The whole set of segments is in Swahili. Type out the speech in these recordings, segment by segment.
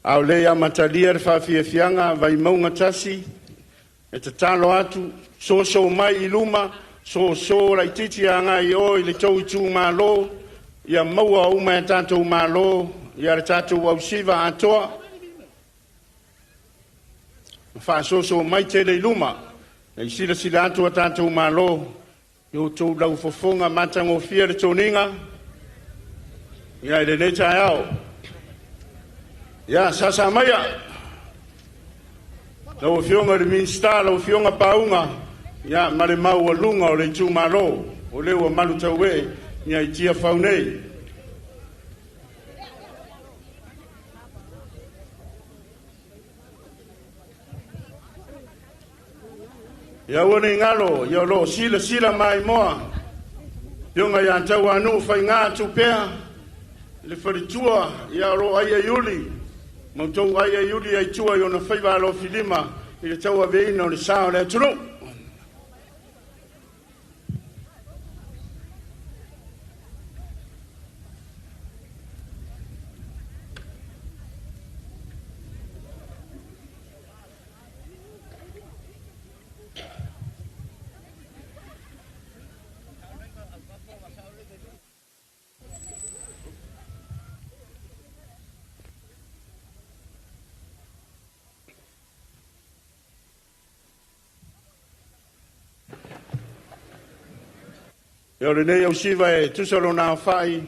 Au lea matalia Faafiafiaga Vaimauga tasi e te talo atu so mai I luma so laititi a ngai o I le tau Itumalo ia maua uma e tātou malo ia le tātou ausiva atoa so mai te le luma e sila atu a tātou malo yo tau lau fofonga matangofia le toninga ia le neta au ia sasa maia lau fionga le minsta lau fionga paunga ia mare mau alunga o le Itumalo o leo malu tau e ia I tia faunei ia wane ngalo ia lo sila mai moa fionga ia tau anu fai ngā tupea le wharitua ia lo aia yuli mautou aia yuli ai tua i ona whaiva alo filima I le tau aveina o le sao le atunu e o le nei au siva e tusalo nā whai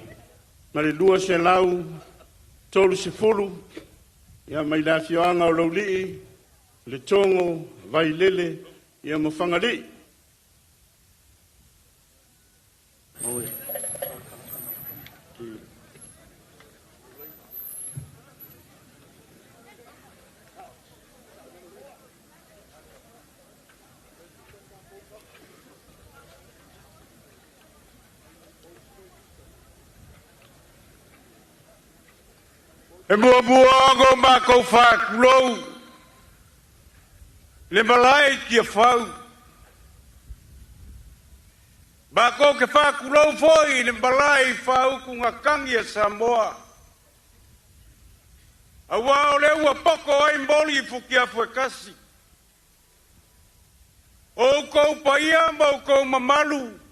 ma le lua se lau tolu se fulu ia mai la fioanga o lau lii le tongo vai lele ia mo whangali e mua go ma ko fa lo le malai ki fa ba ko ke fa lo foi le malai fa ku ngakangi Samoa awa le wa poko ai mboli fukia foi kasi o ko paia mo ko mamalu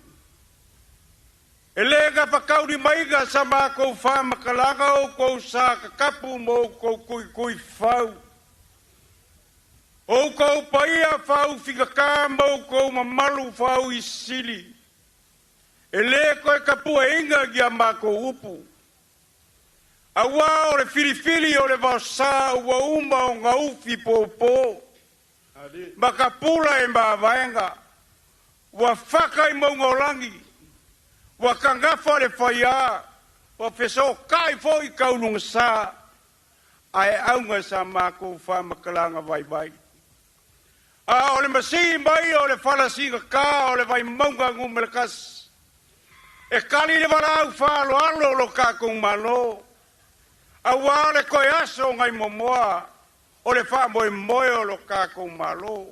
elega pakauri maiga sama ko fa makalanga o ko sa kapu mo ko kui fau o ko paia fau figa ka mo ko mamalu fau isili ele ko kapu inga gia ma ko upu awa o le filifili o le vasa wa uma o ngaufi popo makapula e mbavenga wa faka I mongolangi wa kangafa le faya wa feso kai foi kaunung sa ai aunga sa mako fa makalanga vai a ole masi mai ole fala singa ka ole Vaimauga ngumelkas e kali le varau fa lo ka kung malo a wale ko yaso ngai momoa ole fa moi lo ka kung malo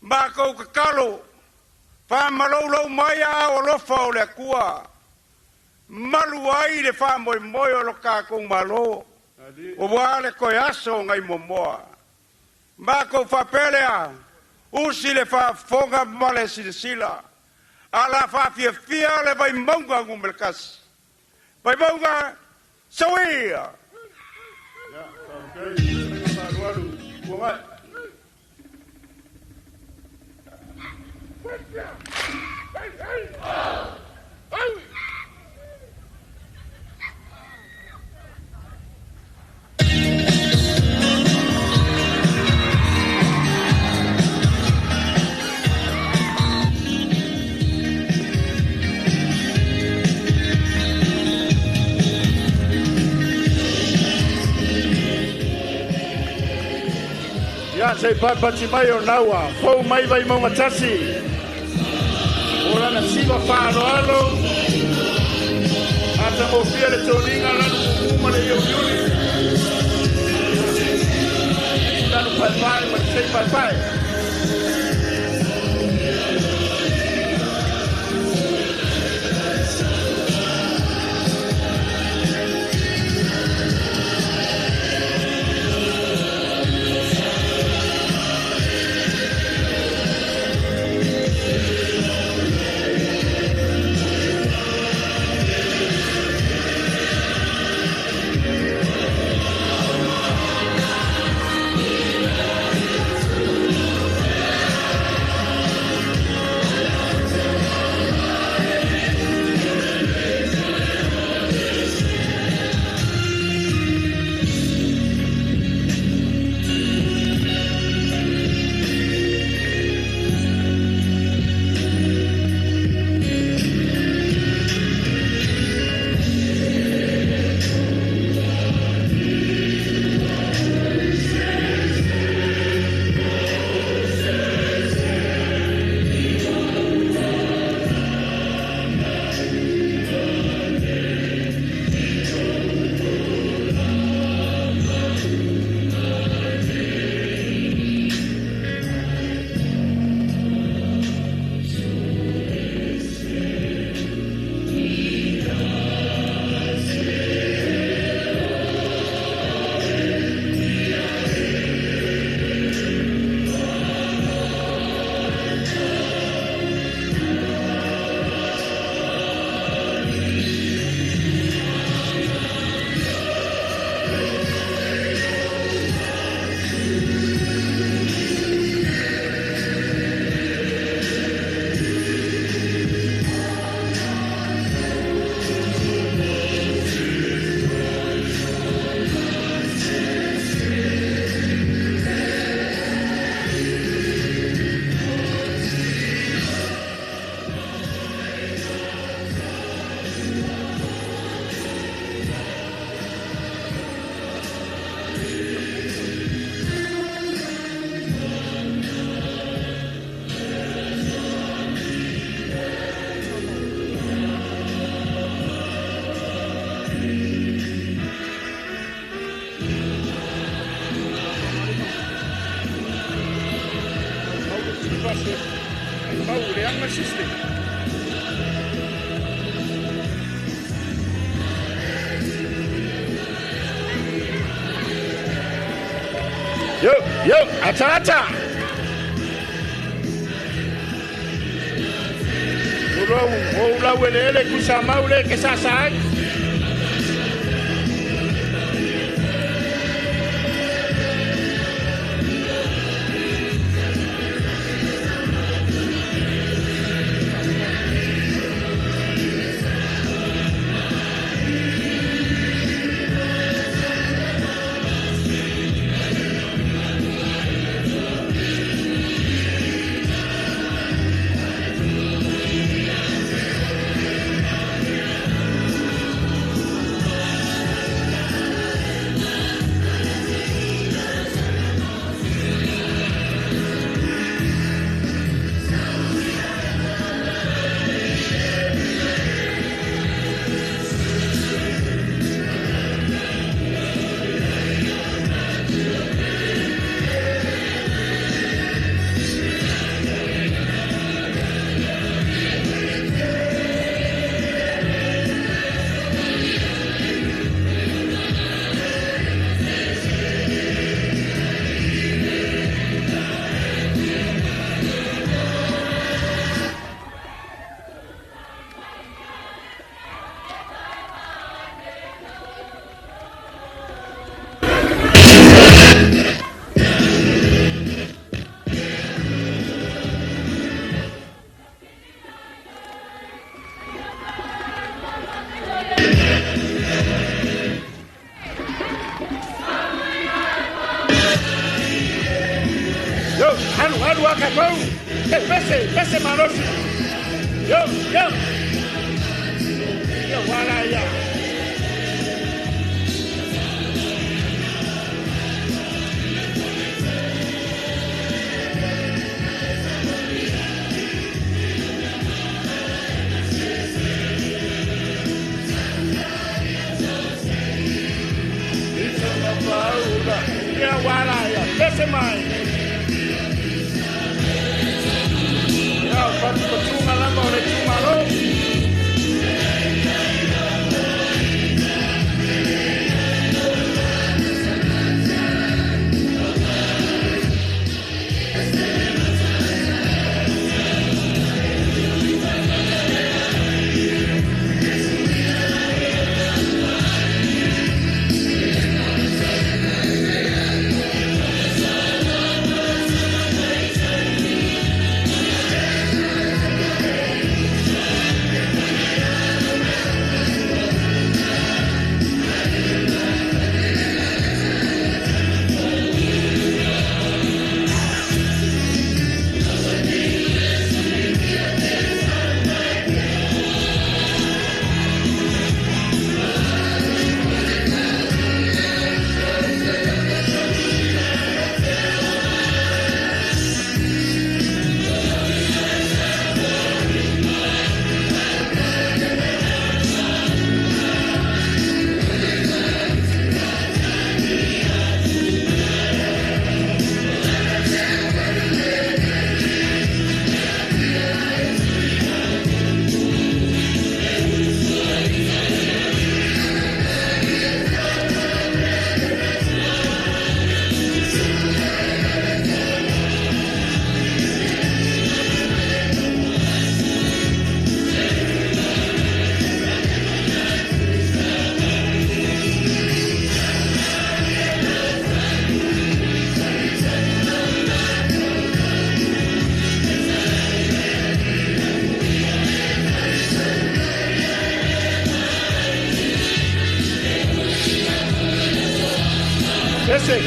mako kakalo fa malo mai o lo fa o le kua malu ai le fa moi o lo ka kung malo o wale ko yaso ngai momoa mako fa pelea usi le fa fonga male sila ala Faafiafia le Vaimauga ngumelkas Vaimauga sawia ya sei pati mai o naua fou mai Vaimauga tasi ora na siva alo ata o fia le toninga la uma le yuli tanu pai ma sei pai wase. Maule ang masiste. Yo, ata. Ula welele kusama ule kesasai. Anu akapau. Pese manosi. Yo. Yo wala ya. Itumalo. Ya wala ya. Pese mai. Percuma lama oleh Itumalo.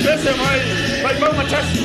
Pese mai Vaimauga tasi.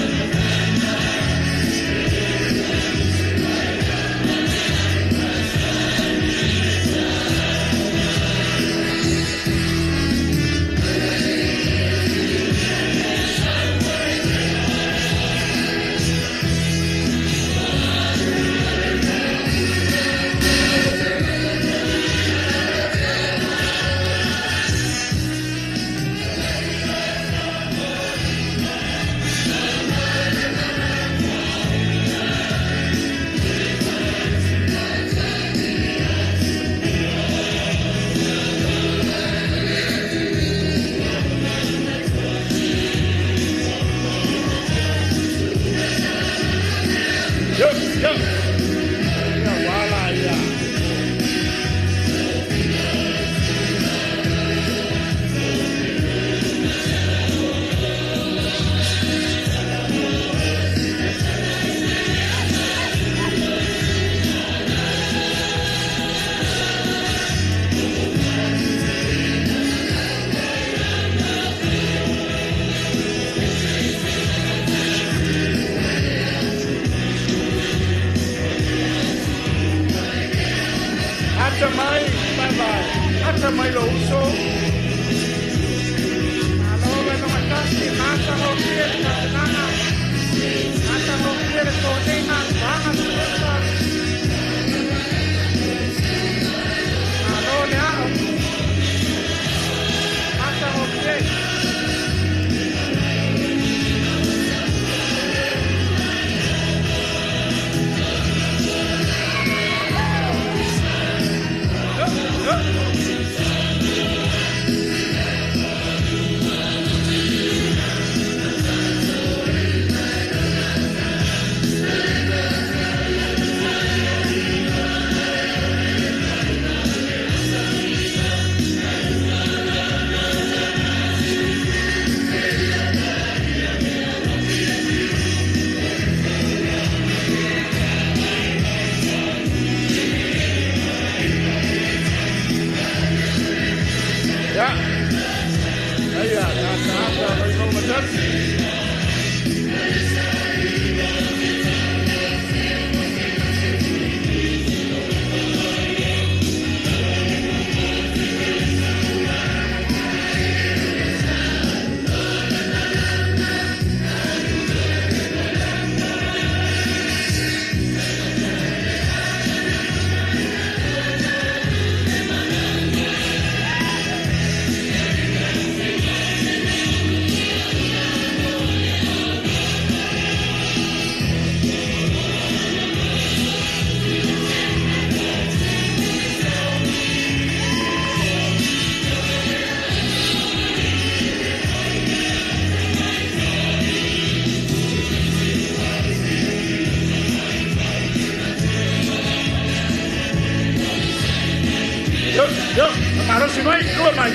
Pachimai, lua mai.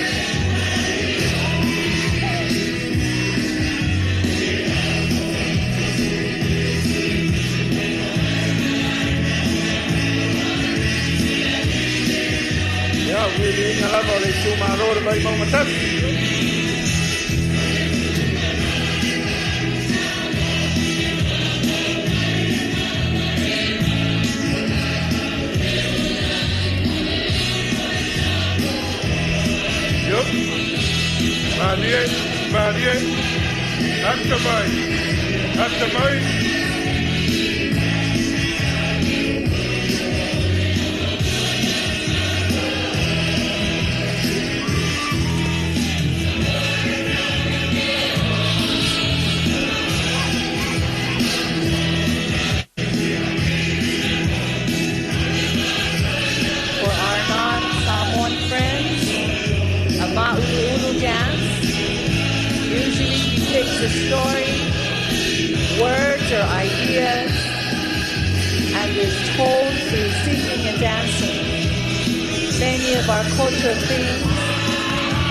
Ya, wili ngalama le Itumalo le Vaimauga tasi. Marie, Atamai. For our non-Samoan friends, a Mulimuli dance usually depicts a story, words, or ideas, and is told through singing and dancing. Many of our cultural themes,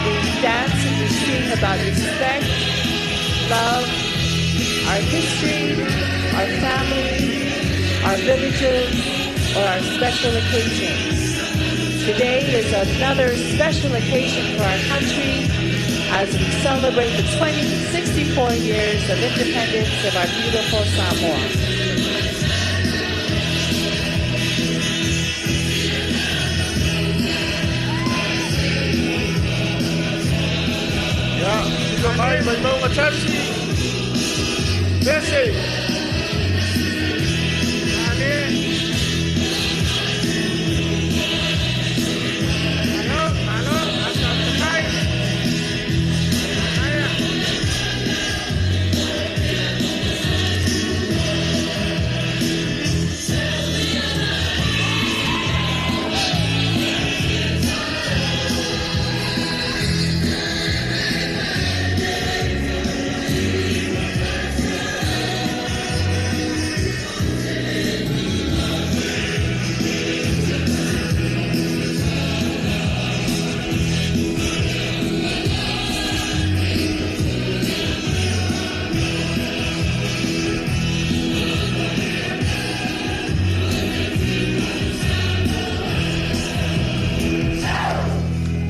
we dance and we sing about respect, love, our history, our family, our villages, or our special occasions. Today is another special occasion for our country as we celebrate the 64 years of independence of our beautiful Samoa. Ya, Vaimauga tasi. Pese.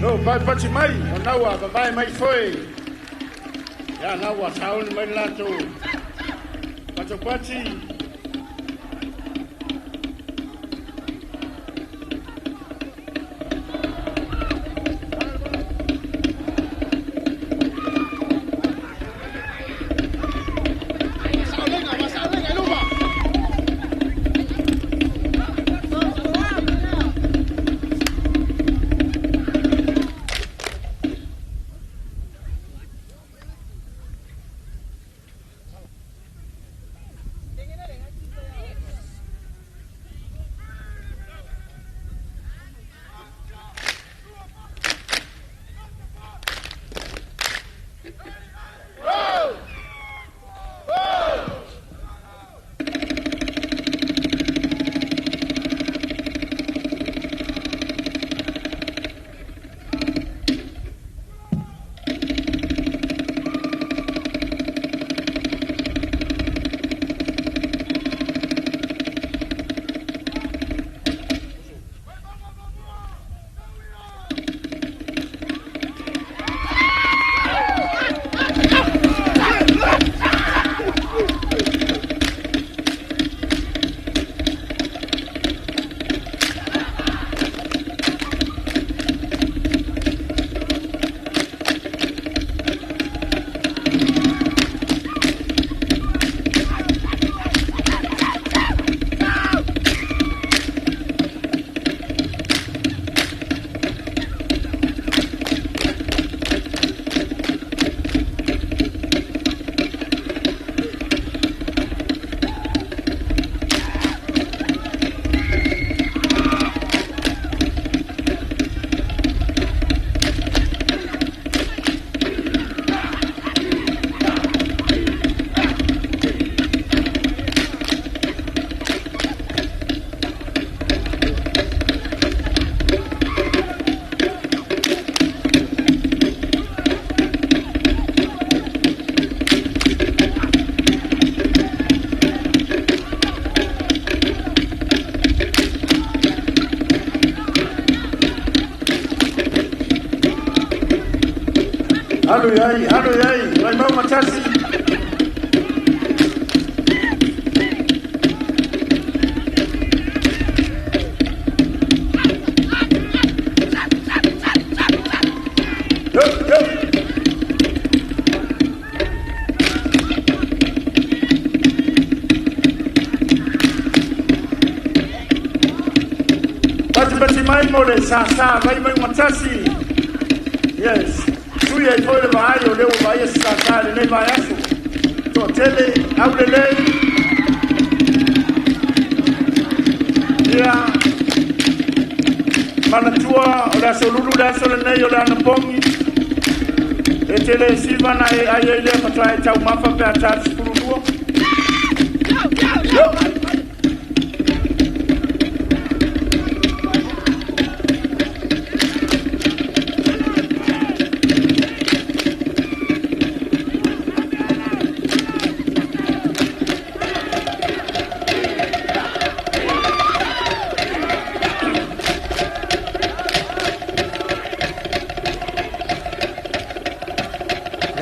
No, Pachimai, onawa, babae mai foi. Ya, nawa, saun mai lato. Pachi. Halo yai, Vaimauga matasi. Bati mai mole sa Vaimauga matasi. Yes. Tuya itoile maayo leo maayo sa le nei mai aso. To tele au le. Ya. Manatua ola solulu la sole nei ola na pongi. E tele silva na ai le patrai tau mafa pe ata spuru. Yo.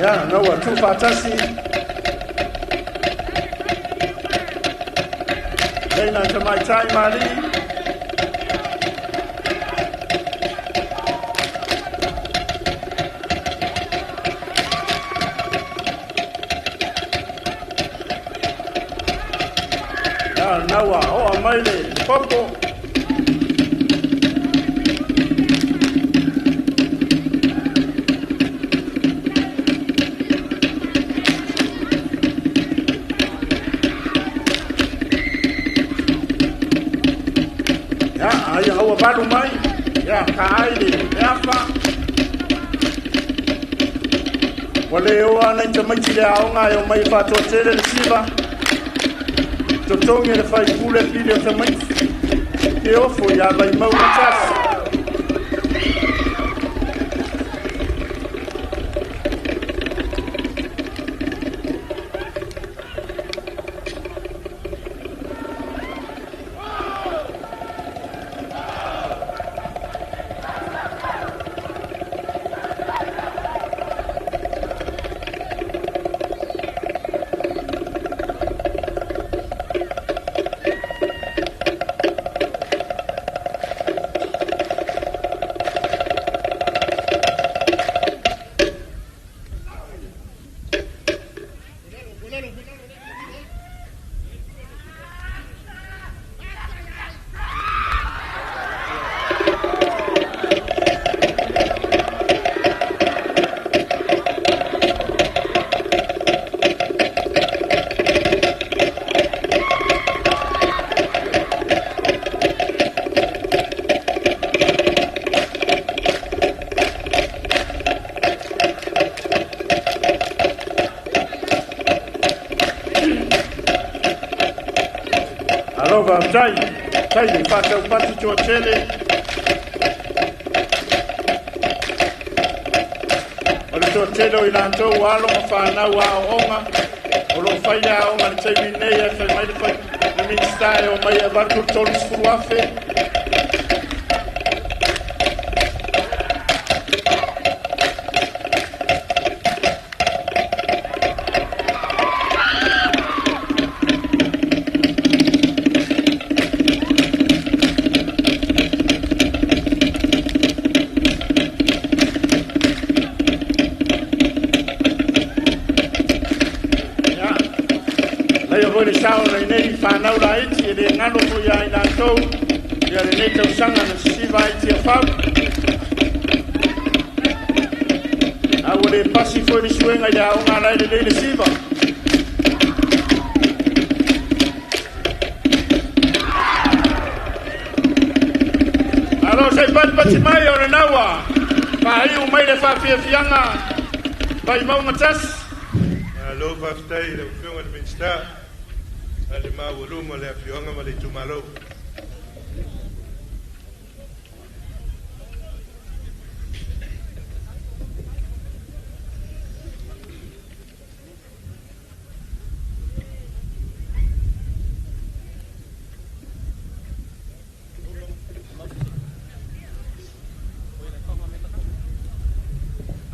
Yeah, no, we're too fantastic. Then to my time, Ali. Yeah, no, oh, I made it. Popo. Ya hawa balu mai ya kaile ya fa wale wana ntamachile aonga yo mai fa to tele siba to tonge le fai kule pile tamai ke ofo ya Vaimauga tasi. Alova tai pata upati chochele. Ole chochele ilanto walo mafana wa onga. Olo faya onga tai nei fa mai fa ni stai o mai abatu tolis fuafe. Ole sao le nei fa na ula iti le ngalo ko ya ina to ya le nei tau sanga na siva iti fa a ole pasi foi ni suenga ya o ngala le siva alo sai pat mai ona nawa pa ai o mai le Faafiafiaga Vaimauga tas alo pastai le funga de minsta ale mawulumo le afionga ma le Itumalo.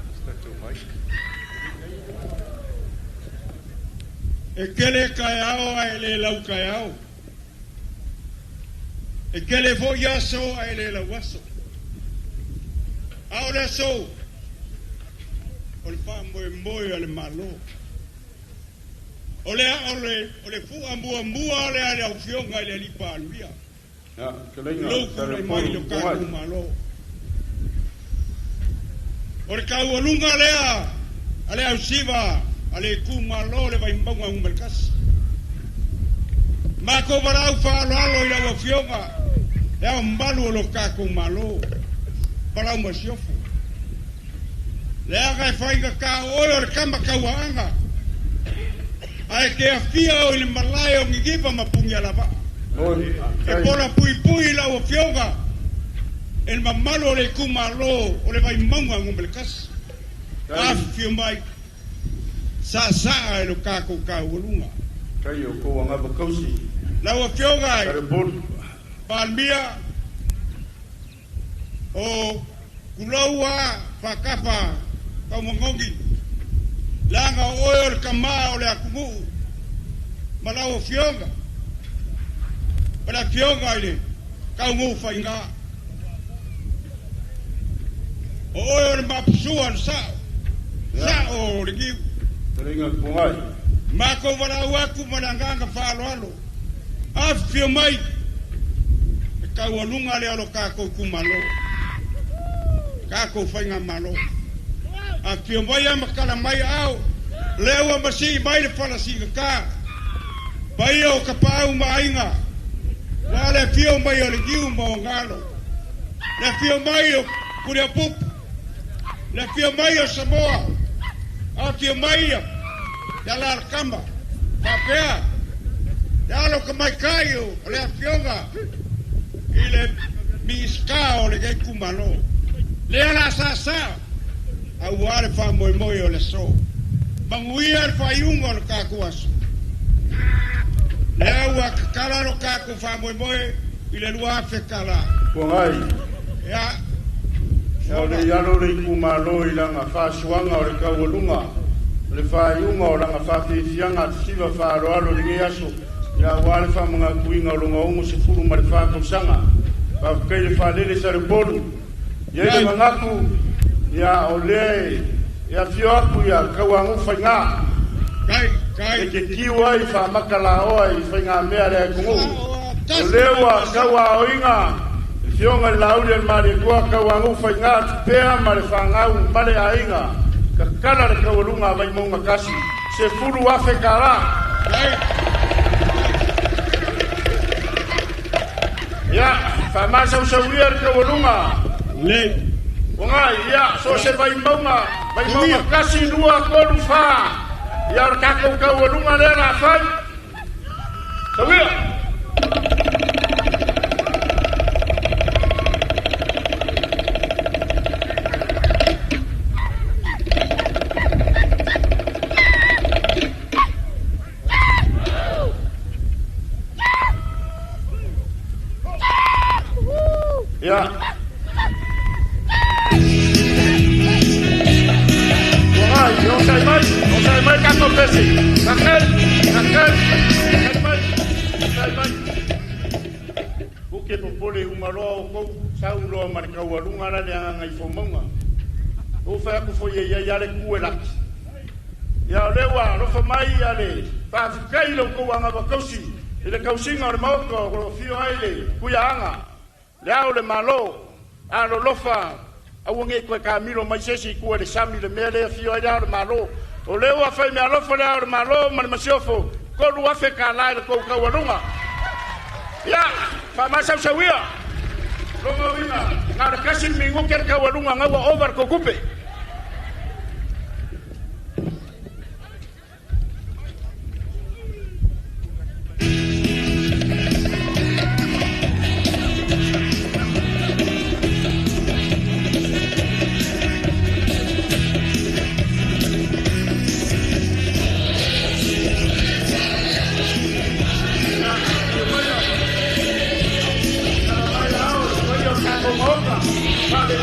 Is that too much? E kele kai ao ai le lau kai ao. E kele fo yaso ai le lau waso. Ao le so. O le wha moe ale malo. O le fua mua o le ale au fionga le lipa anuia. Lou kule mai lo kaku malo. O le kau alunga lea, ale au siva, ale ku malo le Vaimauga umelkasi. Mako varau whaaloalo i lau fionga, e au mbalu o lo kaku malo. Parau masiofu. Le aga e whainga ka oi o le kama kauaanga. Ai ke a fia o le malai o ngigipa mapungi alava. E pora pui la o fionga. El mamalo le kumalo o le Vaimauga ngumelkasi. A fio mai. Sa e lo kako kaulunga. Kai o ko anga bakausi. La o fionga ai. Karebol. Palmia. O kulaua pakapa kaumongongi. Langa oyo le kama o le akumu. Malao fionga. Pala fionga ile. Kaumu fainga. Oyo le mapsua sao. Sao le giu. Ringa pungai. Mako walau aku mananganga whaaloalo. Afio mai. Kaualunga le alo kako kumalo. Kako fainga malo. Afio mai amakala mai au. Lewa masi mai le whalasiga ka. Pai o kapau mainga. Wale fio mai o le giu maongalo. Le fio mai o kurea pupu. Le fio mai o Samoa. Afio mai o Yala Arkamba. Papea. Yalo kamai kayo. Le afionga. Ile miska o le gai kumalo. Le ala sasa. Au are fa moi o le so. Manguia al faiunga o le kakuasu. Le au a kakala no kaku fa moi ile lua fe kala. Pungai. Ya. O le yalo le kumalo i langa whasuanga o le kaualunga. Le whaiunga o langa Faafiafiaga siva whaaroalo le ngeaso. Ia wale wha mga kuinga o lunga ongo se furu ma le whakausanga. Whakei le whalele sa le polu. Ia le mangaku. Ia o le. Ia fio aku ia kauangu whainga. Kai. E ke kiwa i whamakala oa i whainga mea le kungu. O lewa kaua oinga. Fionga lauli al mare kua kauangu whainga tupea ma le whangau male ainga. Kakala le kaualunga Vaimauga kasi. Se furu afe kara. Ya, famasa usawia le kaualunga. Le. Onga, ya, so se Vaimauga kasi lua kolu wha. Ya, kako kaualunga le la whai. Sawia. Ya. Wahai, o sai mai kako Pese. Kakal. Sai. Buke popole umaloa o kou sauloa ma le kaualunga la le Gagaifomauga. O fa ku fo ye ya le kuelaki. Ya lewa lo fa mai ale. Fa kai lo ko anga bakausi. Ile kausinga le mauko o fio aile kuyaanga. Leao le malo, a lo lofa, a wonge kwe kamilo maisesi kuwa le sami le mele fio leao le malo. O leo a fai me alofa leao le malo, mani masiofo, kolu wafe ka lai le kou kaualunga. Ya, fa masa usawia. Longa wina, nga le kasi mingu kere kaualunga ngawa over kokupe. Vale,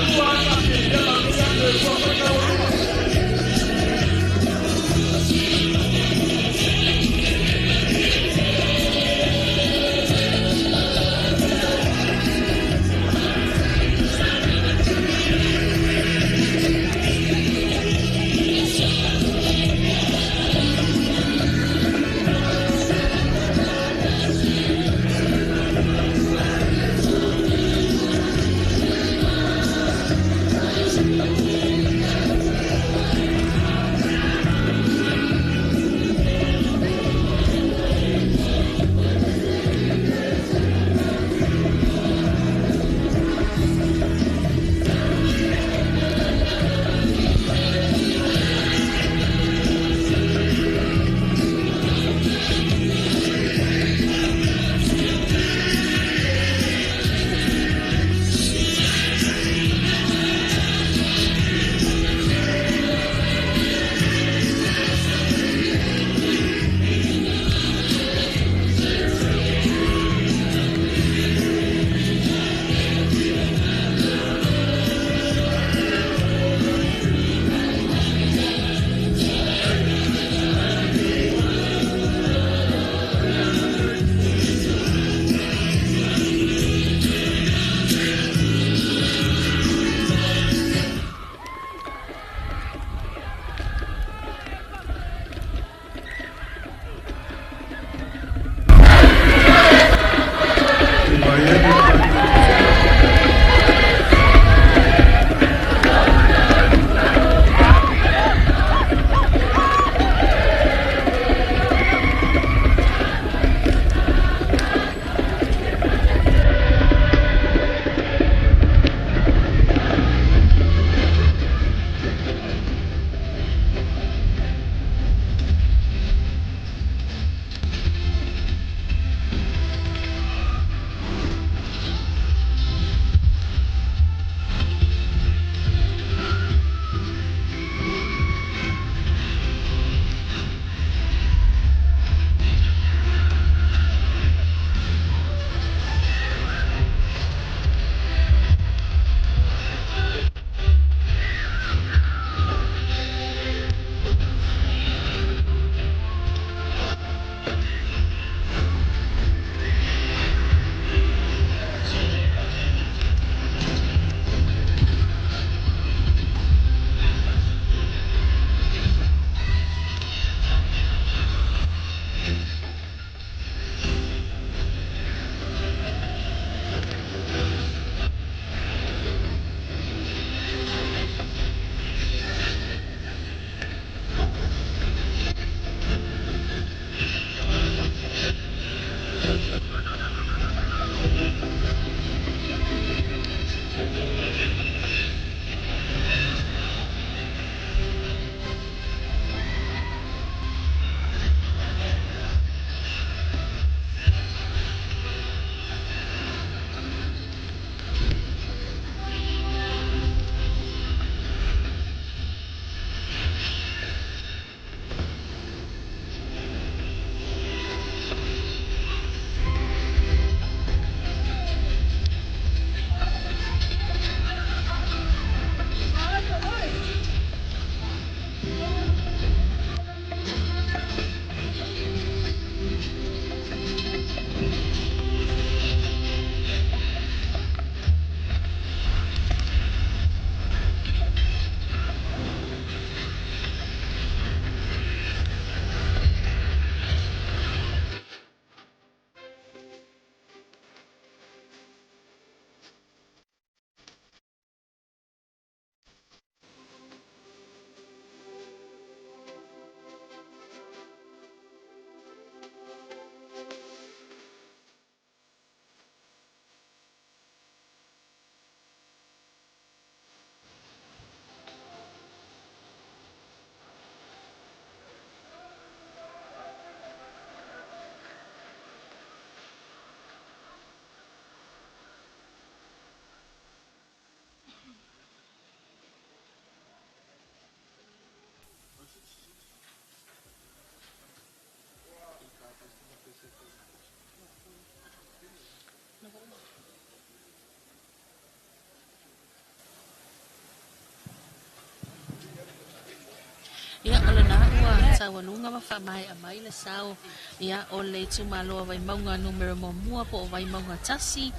Ia o le nāua tauanunga mawha mai a mai le sao. Ia o le Itumalo Vaimauga numero mua po o Vaimauga tasi.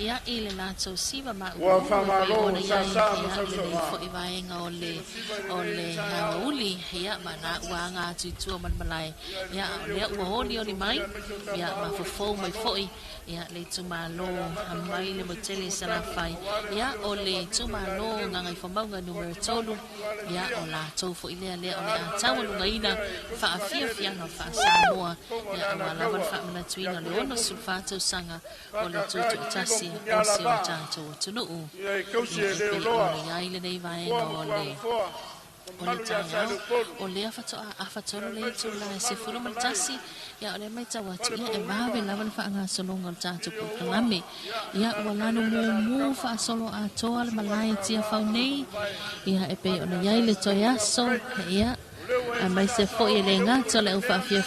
Ia i le lātou siva ma ua whamalo ia sa le fo i vaenga o le hauli. Ia ma nāua ngā tuitua malmalai. Ia lea ua honi o ni mai. Ia ma fofou mai foi. Ia le Itumalo a mai le motele sa la fai. Ia o le Itumalo Gagaifomauga numero 3. Ia o lātou fo i lea o le a tawanunga ina Faafiafiaga Samoa. Ia o alawan whamanatuina le ono sulfato sanga o le tutu tasi o se o tātou tunuu. Ia e pe o le aile nei vaenga o le tāiao. O le awhatoro le tu la se furu maltasi. Ia o le mai tawatu. Ia e mawe lawan whaanga solonga o tātou pukalame. Ia o lano mu wha solo a toa le malai tia whaunei. Ia e pe o le aile toi aso. Ia a mai se fo i le ngā tole u whaafia